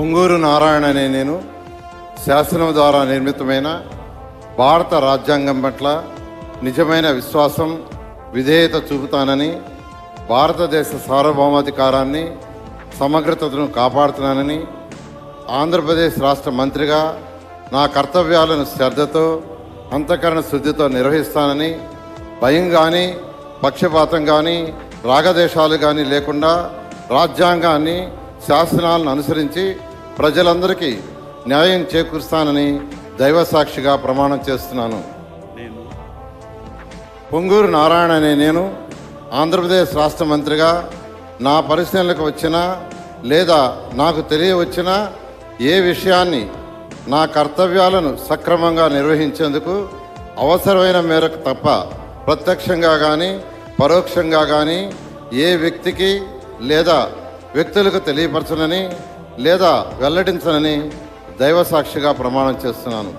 పొంగూరు నారాయణ అనే నేను శాసనం ద్వారా నిర్మితమైన భారత రాజ్యాంగం పట్ల నిజమైన విశ్వాసం, విధేయత చూపుతానని, భారతదేశ సార్వభౌమాధికారాన్ని, సమగ్రతను కాపాడుతున్నానని, ఆంధ్రప్రదేశ్ రాష్ట్ర మంత్రిగా నా కర్తవ్యాలను శ్రద్ధతో, అంతఃకరణ శుద్ధితో నిర్వహిస్తానని, భయం కానీ, పక్షపాతం కానీ, రాగదేశాలు కానీ లేకుండా రాజ్యాంగాన్ని, శాసనాలను అనుసరించి ప్రజలందరికీ న్యాయం చేకూరుస్తానని దైవసాక్షిగా ప్రమాణం చేస్తున్నాను. పొంగూరు నారాయణ అనే నేను ఆంధ్రప్రదేశ్ రాష్ట్ర మంత్రిగా నా పరిశీలనకు వచ్చినా లేదా నాకు తెలియవచ్చినా ఏ విషయాన్ని నా కర్తవ్యాలను సక్రమంగా నిర్వహించేందుకు అవసరమైన మేరకు తప్ప ప్రత్యక్షంగా కానీ పరోక్షంగా కానీ ఏ వ్యక్తికి లేదా వ్యక్తులకు తెలియపరచనని లేదా వెల్లడించనని దైవసాక్షిగా ప్రమాణం చేస్తున్నాను.